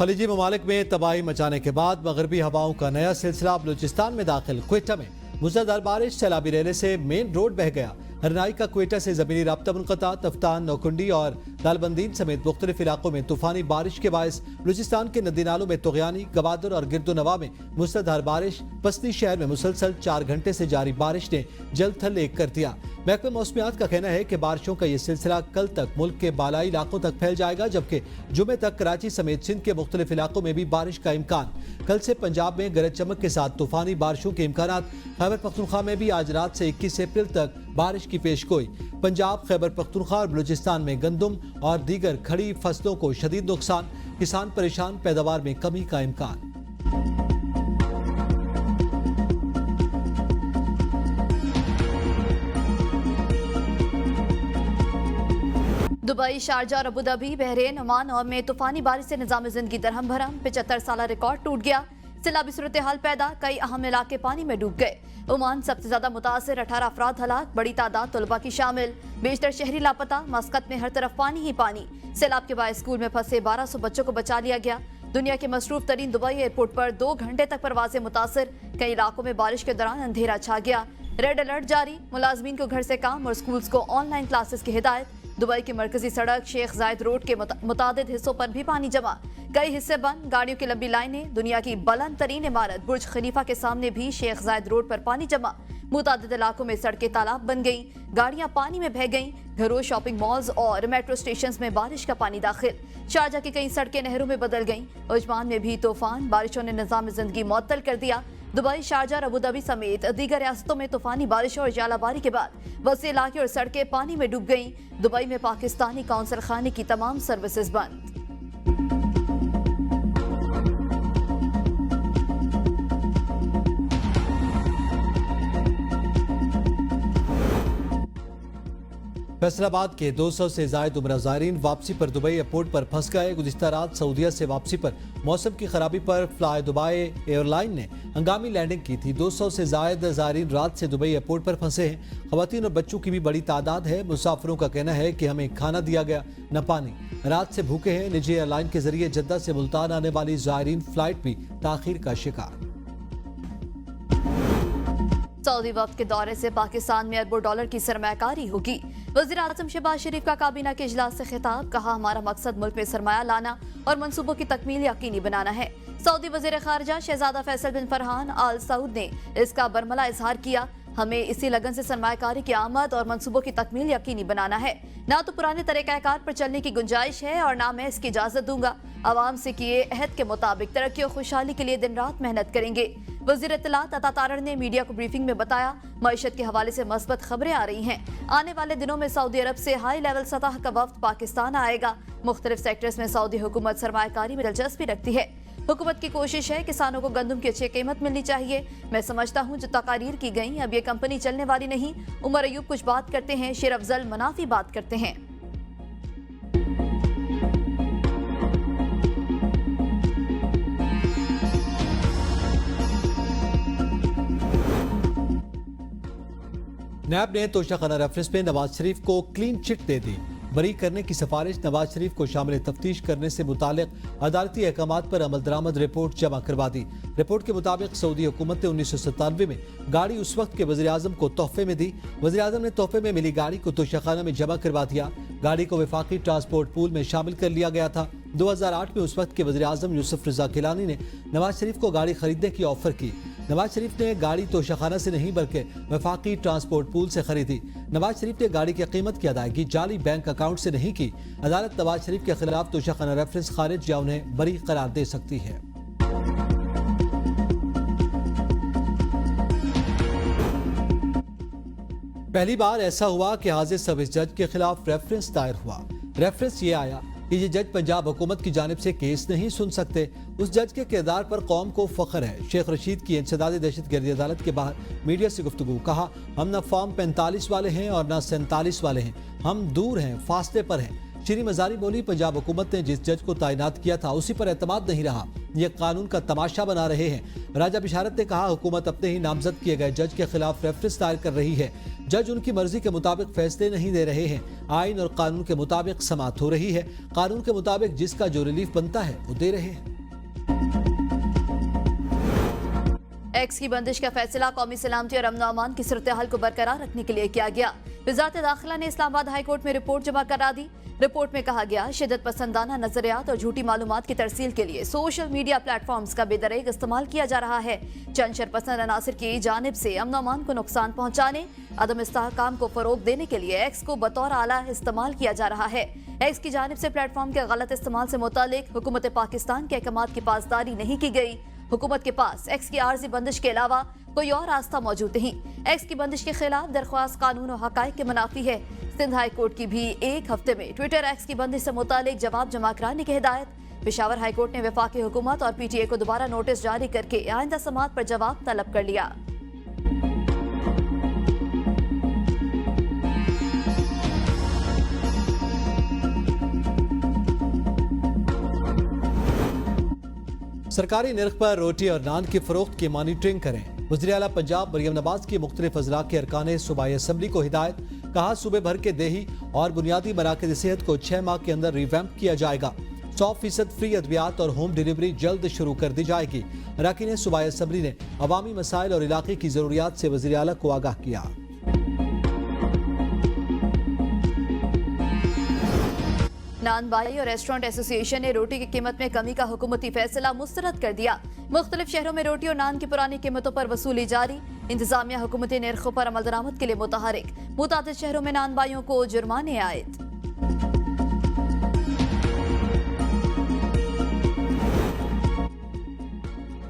खलीजी ममालिक में तबाही मचाने के बाद मगरबी हवाओं का नया सिलसिला बलूचिस्तान में दाखिल। क्वेटा में मुसलधार बारिश सैलाबी रेले से मेन रोड बह गया। हरनाई का क्वेटा से जमीनी राब्ता मुनक़ता। तफ्तान, नौकुंडी और दालबंदीन समेत मुख्तलिफ इलाकों में तूफानी बारिश के बायस बलूचिस्तान के नदी नालों में तुग़यानी, गवादर और गिरदोनवा में मुसलधार बारिश। पसनी शहर में मुसलसल 4 घंटे से जारी बारिश ने जल थल एक कर दिया। महकमा मौसमियात का कहना है कि बारिशों का यह सिलसिला कल तक मुल्क के बालाई इलाकों तक फैल जाएगा, जबकि जुमे तक कराची समेत सिंध के मुख्तलिफ इलाकों में भी बारिश का इम्कान। कल से पंजाब में गरज चमक के साथ तूफानी बारिशों के इम्कानात। खैबर पख्तूनख्वा में भी आज रात से 21 अप्रैल तक बारिश की पेशगोई। पंजाब, खैबर पख्तूनख्वा और बलूचिस्तान में गंदम और दीगर खड़ी फसलों को शदीद नुकसान। किसान परेशान, पैदावार में कमी का इम्कान। दुबई, शारजा और अबूधाबी, बहरेन, ओमान और में तूफानी बारिश से निजाम जिंदगी दरहम भरम। 75 साल रिकॉर्ड टूट गया। सैलाबी सूरत हाल पैदा, कई अहम इलाके पानी में डूब गए। ओमान सबसे ज्यादा मुतासर, 18 अफराद हलाक, बड़ी तादाद तलबा की शामिल। बेशतर शहरी लापता। मस्कत में हर तरफ पानी ही पानी। सैलाब के बाद स्कूल में फंसे 1200 बच्चों को बचा लिया गया। दुनिया के मसरूफ तरीन दुबई एयरपोर्ट पर 2 घंटे तक परवाजें मुतासर। कई इलाकों में बारिश के दौरान अंधेरा छा गया। रेड अलर्ट जारी। मुलाजमीन को घर से काम और स्कूल्स को ऑनलाइन क्लासेस की हिदायत। दुबई की मरकजी सड़क शेख जायद रोड के मुतादिद हिस्सों पर भी पानी जमा। कई हिस्से बंद, गाड़ियों की लंबी लाइनें। दुनिया की बुलंद तरीन इमारत बुर्ज खलीफा के सामने भी शेख जायद रोड पर पानी जमा। मुतादिद इलाकों में सड़कें तालाब बन गईं, गाड़ियां पानी में बह गईं। घरों, शॉपिंग मॉल्स और मेट्रो स्टेशन में बारिश का पानी दाखिल। शारजा की कई सड़कें नहरों में बदल गईं। उजमान में भी तूफान बारिशों ने निजाम जिंदगी मुअत्तल कर दिया। दुबई, शारजा और अबूधाबी समेत दीगर रियासतों में तूफानी बारिशों और जालाबारी के बाद वसी इलाके और सड़कें पानी में डूब गईं। दुबई में पाकिस्तानी कौंसल खाने की तमाम सर्विसेज बंद। फैसलाबाद के 200 से जायद उम्रा ज़ायरीन वापसी पर दुबई एयरपोर्ट पर फंस गए। गुज़िश्ता रात सऊदीया से वापसी पर मौसम की खराबी पर फ्लाई दुबई एयरलाइन ने हंगामी लैंडिंग की थी। 200 से जायद ज़ायरीन रात से दुबई एयरपोर्ट पर फंसे हैं। ख़वातीन और बच्चों की भी बड़ी तादाद है। मुसाफिरों का कहना है कि हमें खाना दिया गया, न पानी। रात से भूखे हैं। निजी एयरलाइन के जरिए जद्दा से मुल्तान आने वाली ज़ायरीन फ्लाइट भी ताखीर का शिकार। सऊदी वफ्द के दौरे से पाकिस्तान में अरबों डॉलर की सरमायाकारी होगी। वज़ीर आज़म शहबाज शरीफ का काबीना के इजलास से खिताब। कहा, हमारा मकसद मुल्क में सरमाया लाना और मंसूबों की तकमील यकीनी बनाना है। सऊदी वज़ीर ख़ारिजा शहजादा फैसल बिन फरहान आल सऊद ने इसका बरमला इजहार किया। हमें इसी लगन से सरमायाकारी की आमद और मंसूबों की तकमील यकीनी बनाना है। ना तो पुराने तरीक़ाकार पर चलने की गुंजाइश है और ना मैं इसकी इजाज़त दूंगा। आवाम से किए अहद के मुताबिक तरक्की और खुशहाली के लिए दिन रात मेहनत करेंगे। वज़ीर इत्तलात अता तारड़ ने मीडिया को ब्रीफिंग में बताया, मईशत के हवाले से मस्बत खबरें आ रही हैं। आने वाले दिनों में सऊदी अरब से हाई लेवल सतह का वफ्द पाकिस्तान आएगा। मुख्तलिफ सेक्टर्स में सऊदी हुकूमत सरमायाकारी में दिलचस्पी रखती है। हुकूमत की कोशिश है किसानों को गंदम की अच्छी कीमत मिलनी चाहिए। मैं समझता हूँ जो तकारीर की गई, अब ये कंपनी चलने वाली नहीं। उमर अयूब कुछ बात करते हैं, शेर अफजल मुनाफी बात करते हैं। नैब ने तोशाखाना रेफरेंस में नवाज शरीफ को क्लीन चिट दे दी। बरी करने की सिफारिश। नवाज शरीफ को शामिल तफ्तीश करने से मुतालिक अदालती अहकामात पर अमल दरामद रिपोर्ट जमा करवा दी। रिपोर्ट के मुताबिक सऊदी हुकूमत ने 1997 में गाड़ी उस वक्त के वज़ीर आज़म को तोहफे में दी। वज़ीर आज़म ने तोहफे में मिली गाड़ी को तोशाखाना में जमा करवा दिया। गाड़ी को वफाकी ट्रांसपोर्ट पूल में शामिल कर लिया गया था। 2008 में उस वक्त के वज़ीर आज़म यूसुफ रज़ा गिलानी ने नवाज शरीफ को गाड़ी खरीदने की ऑफर की। नवाज शरीफ ने गाड़ी तोशाखाना से नहीं बल्कि वफाकी ट्रांसपोर्ट पूल से खरीदी। नवाज शरीफ ने गाड़ी की कीमत की अदायगी जाली बैंक अकाउंट से नहीं की। अदालत नवाज शरीफ के खिलाफ तोशाखाना रेफरेंस खारिज या उन्हें बरी करार दे सकती है। पहली बार ऐसा हुआ कि हाजिर सर्विस जज के खिलाफ रेफरेंस दायर हुआ। रेफरेंस ये आया कि ये जज पंजाब हुकूमत की जानिब से केस नहीं सुन सकते। उस जज के किरदार पर कौम को फख्र है। शेख रशीद की इंसदादी दहशतगर्दी अदालत के बाहर मीडिया से गुफ्तगू। कहा, हम न फॉर्म 45 वाले हैं और न 47 वाले हैं। हम दूर हैं, फासले पर हैं। श्री मजारी बोली, पंजाब हुकूमत ने जिस जज को तैनात किया था उसी पर एतमाद नहीं रहा। ये कानून का तमाशा बना रहे हैं। राजा बिशारत ने कहा, हुकूमत अपने ही नामजद किए गए जज के खिलाफ रेफरेंस दायर कर रही है। जज उनकी मर्जी के मुताबिक फैसले नहीं दे रहे हैं। आइन और कानून के मुताबिक समाअत हो रही है। कानून के मुताबिक जिसका जो रिलीफ बनता है वो दे रहे हैं। एक्स की बंदिश का फैसला कौमी सलामती और अमन अमान की सूरत हाल को बरकरार रखने के लिए किया गया। वजारत दाखिला ने इस्लामाबाद हाई कोर्ट में रिपोर्ट जमा करा दी। रिपोर्ट में कहा गया, शिद्दत पसंदाना नजरियात और झूठी मालूमात की तरसील के लिए सोशल मीडिया प्लेटफॉर्म्स का बेदरेग इस्तेमाल किया जा रहा है। चंद शरपसंद अनासिर की जानिब से अमन अमान को नुकसान पहुंचाने, अदम इस्तेहकाम को फरोग देने के लिए एक्स को बतौर आला इस्तेमाल किया जा रहा है। एक्स की जानिब से प्लेटफॉर्म के गलत इस्तेमाल से मुतालिक हुकूमत पाकिस्तान के अहकामात की पासदारी नहीं की गई। हुकूमत के पास एक्स की आर्जी बंदिश के अलावा कोई और रास्ता मौजूद नहीं। एक्स की बंदिश के खिलाफ दरख्वास्त कानून और हकायक के मुनाफी है। सिंध हाई कोर्ट की भी एक हफ्ते में ट्विटर एक्स की बंदिश से मुतालिक जवाब जमा कराने की हिदायत। पेशावर हाई कोर्ट ने वफाकी हुकूमत और PTA को दोबारा नोटिस जारी करके आइंदा समात पर जवाब तलब कर लिया। सरकारी निर्ख पर रोटी और नान की फरोख्त की मॉनिटरिंग करें। वज़ीर आला पंजाब मरियम नवाज की मुख्तलिफ अजला के अरकान सूबाई असम्बली को हिदायत। कहा, सूबे भर के देही और बुनियादी मराकज़ सेहत को 6 माह के अंदर रिवैम्प किया जाएगा। 100% फ्री अद्वियात और होम डिलीवरी जल्द शुरू कर दी जाएगी। अरकान सूबाई असम्बली ने अवामी मसाइल और इलाके की ज़रूरियात से वज़ीर आला को आगाह किया। नान बाई और रेस्टोरेंट एसोसिएशन ने रोटी की कीमत में कमी का हुकूमती फैसला मुस्तरद कर दिया। मुख्तलिफ शहरों में रोटी और नान की पुरानी कीमतों पर वसूली जारी। इंतजामिया हुकूमती निर्खों पर अमल दरामद के लिए मुतहरिक। मुतादिद शहरों में नान बाइयों को जुर्माने आयद।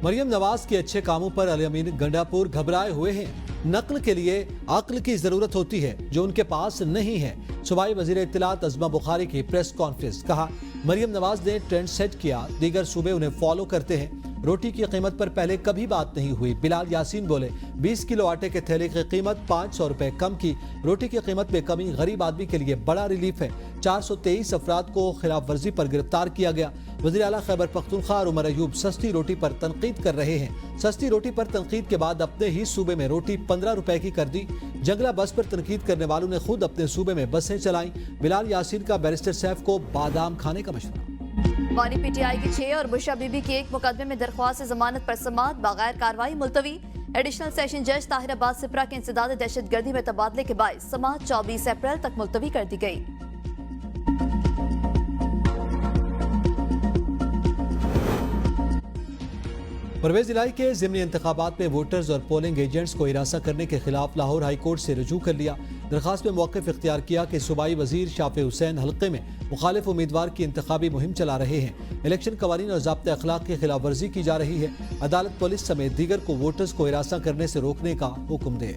मरियम नवाज के अच्छे कामों पर अली अमीन गंडापुर घबराए हुए हैं। नकल के लिए अक्ल की जरूरत होती है जो उनके पास नहीं है। सूबाई वजीर इत्तलात अज़मा बुखारी की प्रेस कॉन्फ्रेंस। कहा, मरियम नवाज ने ट्रेंड सेट किया, दीगर सूबे उन्हें फॉलो करते हैं। रोटी की कीमत पर पहले कभी बात नहीं हुई। बिलाल यासीन बोले, 20 किलो आटे के थैले की कीमत 500 रुपए कम की। रोटी की कीमत में कमी गरीब आदमी के लिए बड़ा रिलीफ है। 423 अफराद को खिलाफ वर्जी पर गिरफ्तार किया गया। वज़ीर आला खैबर पख्तूनख्वा और उमर अयूब सस्ती रोटी पर तनकीद कर रहे हैं। सस्ती रोटी पर तनकीद के बाद अपने ही सूबे में रोटी 15 रुपए की कर दी। जंगला बस पर तनकीद करने वालों ने खुद अपने सूबे में बसें चलाई। बिलाल यासीन का बैरिस्टर सैफ को बादाम खाने का मशवरा। वानी PTI की 6 और बुशा बीबी की एक मुकदमे में दरख्वास्त जमानत पर समाअत बगैर कार्रवाई मुलतवी। एडिशनल सेशन जज ताहिर अब्बास सिप्रा के इंसदाद दहशतगर्दी में तबादले के बाद समाअत 24 अप्रैल तक मुलतवी कर दी गई। परवेज इलाही के ज़िमनी इंतखाबात में वोटर्स और पोलिंग एजेंट्स को हिरासा करने के खिलाफ लाहौर हाई कोर्ट से रुजू कर लिया। दरखास्त में मौक़िफ़ इख्तियार किया कि सूबाई वजीर शाफे हुसैन हल्के में मुखालिफ उम्मीदवार की इंतखाबी मुहिम चला रहे हैं। इलेक्शन कवानीन और ज़ाब्ते अखलाक की खिलाफ वर्जी की जा रही है। अदालत पुलिस समेत दीगर को वोटर्स को हिरासा करने से रोकने का हुक्म दे।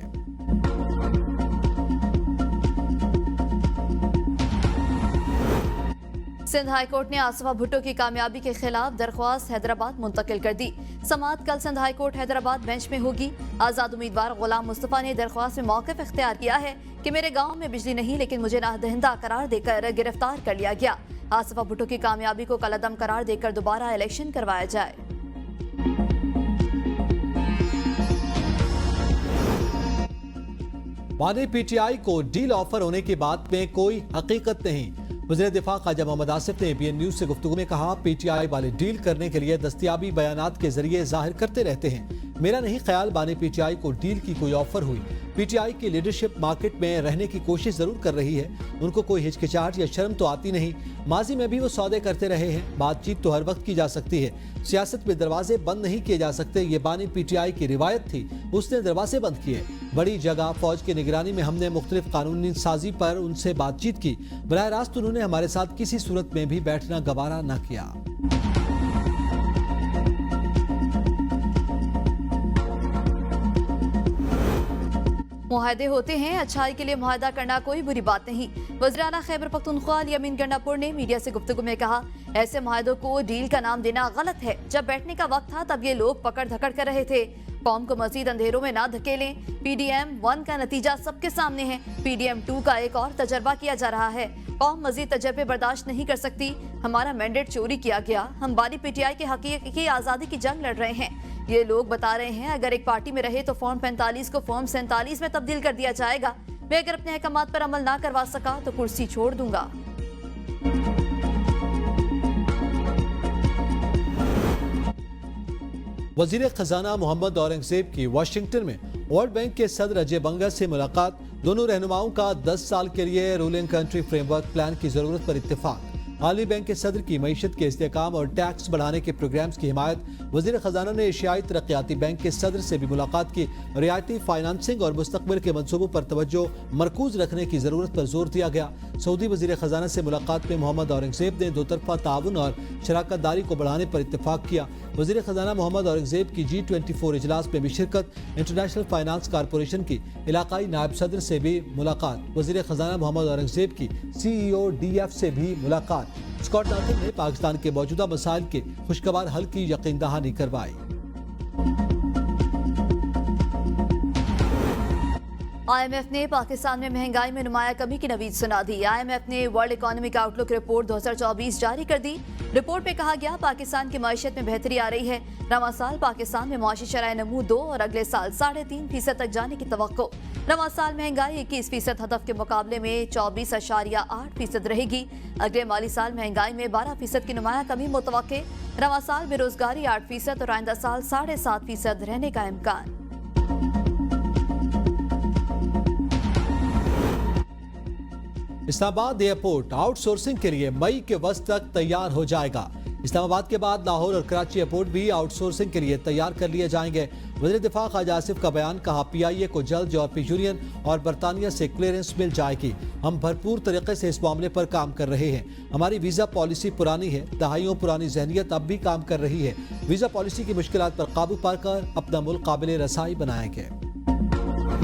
सिंध हाई कोर्ट ने आसिफा भुट्टो की कामयाबी के खिलाफ दरख्वास्त हैदराबाद मुंतकिल कर दी। समाअत कल Sindh high court Hyderabad bench में होगी। आजाद उम्मीदवार गुलाम मुस्तफा ने दरख्वास्त में मौक़िफ़ इख्तियार किया है कि मेरे गांव में बिजली नहीं, लेकिन मुझे नादहिंदा करार देकर गिरफ्तार कर लिया गया। आसिफा भुट्टो की कामयाबी को कलअदम करार देकर दोबारा इलेक्शन करवाया जाए। वानी PTI को डील ऑफर होने की बात में कोई हकीकत नहीं। वज़ीर दिफा ख्वाजा मोहम्मद आसिफ ने ABN न्यूज़ से गुफ्तगू में कहा, PTI वाले डील करने के लिए दस्तियाबी बयानात के जरिए जाहिर करते रहते हैं। मेरा नहीं ख्याल बानी PTI को डील की कोई ऑफर हुई। PTI की लीडरशिप मार्केट में रहने की कोशिश जरूर कर रही है। उनको कोई हिचकिचाहट या शर्म तो आती नहीं। माजी में भी वो सौदे करते रहे हैं। बातचीत तो हर वक्त की जा सकती है। सियासत में दरवाजे बंद नहीं किए जा सकते। ये बानी PTI की रिवायत थी, उसने दरवाजे बंद किए। बड़ी जगह फौज की निगरानी में हमने मुख्तलिफ कानूनी साजी पर उनसे बातचीत की। बराह रास्त उन्होंने हमारे साथ किसी सूरत में भी बैठना गवारा न किया। मुआहदे होते हैं, अच्छाई के लिए मुआहदा करना कोई बुरी बात नहीं। वज़ीर आला खैबर पख्तूनख्वा अली अमीन गंडापुर ने मीडिया से गुफ्तगू में कहा, ऐसे मुआहदों को डील का नाम देना गलत है। जब बैठने का वक्त था तब ये लोग पकड़ धकड़ कर रहे थे। कौम को मजीद अंधेरों में ना धकेलें। PDM 1 का नतीजा सबके सामने है। PDM 2 का एक और तजर्बा किया जा रहा है। कौम मजीद तजर्बे बर्दाश्त नहीं कर सकती। हमारा मैंडेट चोरी किया गया। हम बानी PTI के हकीकी आज़ादी की जंग लड़ रहे हैं। ये लोग बता रहे हैं अगर एक पार्टी में रहे तो फॉर्म 45 को फॉर्म 47 में तब्दील कर दिया जाएगा। मैं अगर अपने अहकामात पर अमल ना करवा सका तो कुर्सी छोड़ दूंगा। वजीर खजाना मोहम्मद औरंगजेब की वाशिंगटन में वर्ल्ड बैंक के सदर अजय बंगा से मुलाकात। दोनों रहनुमाओं का 10 साल के लिए रूलिंग कंट्री फ्रेमवर्क प्लान की जरूरत पर इत्तेफाक। आलमी बैंक के सदर की मईशत के इस्तेहकाम और टैक्स बढ़ाने के प्रोग्राम्स की हिमायत। वजीर खजाना ने एशियाई तरक्याती बैंक के सदर से भी मुलाकात की। रियायती फाइनेंसिंग और मुस्तकबिल के मंसूबों पर तवज्जो मरकूज रखने की जरूरत पर जोर दिया गया। सऊदी वजीर खजाना से मुलाकात में मोहम्मद औरंगजेब ने दो तरफा ताउन और शराकत दारी को बढ़ाने पर इत्तेफाक किया। वजीर खजाना मोहम्मद औरंगजेब की G24 इजलास में भी शिरकत। इंटरनेशनल फाइनेंस कारपोरेशन की इलाकाई नायब सदर से भी मुलाकात। वजीर खजाना मोहम्मद औरंगजेब की CEO DF से भी मुलाकात। स्कॉट नाथन ने पाकिस्तान के मौजूदा मसाइल के खुशगवार हल की यकीन दहानी करवाई। IMF ने पाकिस्तान में महंगाई में नुमाया कमी की नवीद सुना दी। IMF ने वर्ल्ड इकोनॉमिक आउटलुक रिपोर्ट 2024 जारी कर दी। रिपोर्ट में कहा गया पाकिस्तान की मईशत में बेहतरी आ रही है। रवां साल पाकिस्तान में मुआशी शरह नमू 2 और अगले साल 3.5% तक जाने की तवक्को। रवां साल महंगाई 21% हदफ के मुकाबले में 24.8% रहेगी। अगले माली साल महंगाई में 12% की नुमाया कमी मुतवक्के। रवां साल बेरोजगारी 8% और आइंदा साल 7.5% रहने का इम्कान। इस्लामाबाद एयरपोर्ट आउटसोर्सिंग के लिए मई के वस्त तक तैयार हो जाएगा। इस्लामाबाद के बाद लाहौर और कराची एयरपोर्ट भी आउटसोर्सिंग के लिए तैयार कर लिए जाएंगे। वज़ीर दिफा ख्वाजा आसिफ का बयान। कहा PIA को जल्द यूरोपीय यूनियन और बरतानिया से क्लियरेंस मिल जाएगी। हम भरपूर तरीके से इस मामले पर काम कर रहे हैं। हमारी वीज़ा पॉलिसी पुरानी है, दहाइयों पुरानी जहनियत अब भी काम कर रही है। वीज़ा पॉलिसी की मुश्किलात पर काबू पाकर अपना मुल्क काबिल रसाई बनाएंगे।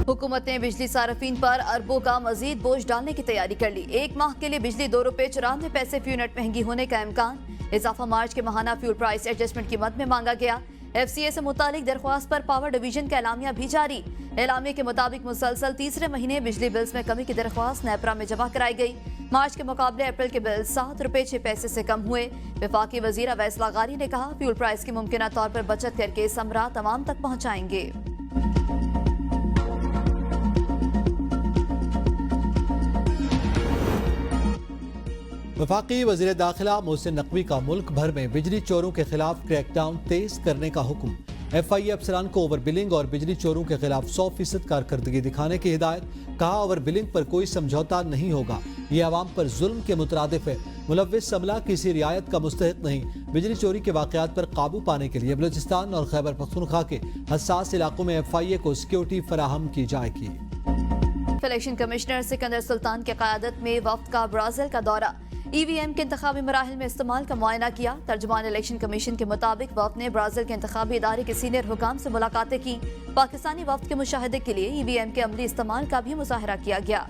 हुकूमत ने बिजली सार्फिन पर अरबों का मजीद बोझ डालने की तैयारी कर ली। 1 माह के लिए बिजली ₹2.94 फी यूनिट महंगी होने का इम्कान। इजाफा मार्च के माहाना फ्यूल प्राइस एडजस्टमेंट की मद में मांगा गया। FCA से मुतालिक दरख्वास्त पर पावर डिवीजन का एलामिया भी जारी। एलामिया के मुताबिक मुसलसल तीसरे महीने बिजली बिल्स में कमी की दरख्वास्त नेपरा में जमा कराई गई। मार्च के मुकाबले अप्रैल के बिल ₹7.06 से कम हुए। वफाकी वजीर अवैस लागारी ने कहा फ्यूल प्राइस की मुमकिन तौर पर बचत करके समरा तमाम तक पहुँचाएंगे। वफाकी वज़ीर दाखिला मोहसिन नकवी का मुल्क भर में बिजली चोरों के खिलाफ क्रैकडाउन तेज करने का हुक्म। FIA अफसरान को ओवर बिलिंग और बिजली चोरों के खिलाफ 100% कारकर्दगी दिखाने की हिदायत। कहा ओवर बिलिंग पर कोई समझौता नहीं होगा, ये आवाम पर जुल्म के मुतरादिफ है। मुलव्विस अमला किसी रियायत का मुस्तहिक नहीं। बिजली चोरी के वाक़यात पर काबू पाने के लिए बलूचिस्तान और खैबर पख्तूनख्वा के हसास इलाकों में FIA को सिक्योरिटी फराहम की जाएगी। इलेक्शन कमिश्नर सिकंदर सुल्तान की क़यादत में वफ्द का ब्राज़ील का दौरा। EVM के इंतखाबी मराहिल में इस्तेमाल का मुआयना किया। तर्जुमान इलेक्शन कमीशन के मुताबिक वफ्द ने ब्राज़ील के इंतखाबी इदारे के सीनियर हुकाम से मुलाकातें की। पाकिस्तानी वफ्द के मुशाहिदे के लिए EVM के अमली इस्तेमाल का भी मुजाहरा किया गया।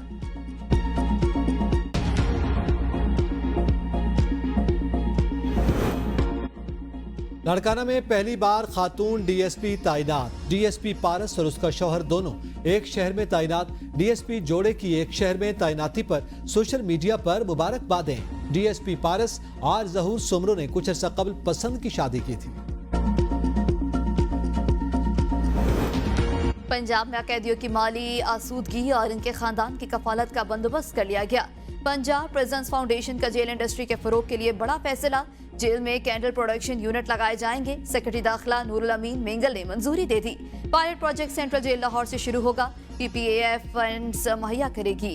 लाड़काना में पहली बार खातून DSP तैनात। DSP पारस और उसका शौहर दोनों एक शहर में तैनात। DSP जोड़े की एक शहर में तैनाती पर सोशल मीडिया पर मुबारकबादें। DSP पारस और जहूर सुमरो ने कुछ अर्सा कबल पसंद की शादी की थी। पंजाब में कैदियों की माली आसूदगी और इनके खानदान की कफालत का बंदोबस्त कर लिया गया। पंजाब प्रेजेंस फाउंडेशन का जेल इंडस्ट्री के फरोग के लिए बड़ा फैसला। जेल में कैंडल प्रोडक्शन यूनिट लगाए जाएंगे। सेक्रेटरी दाखिला नूरुल अमीन मेंगल ने मंजूरी दे दी। Pilot project central jail Lahore से शुरू होगा। PPAF फंड्स मुहैया करेगी।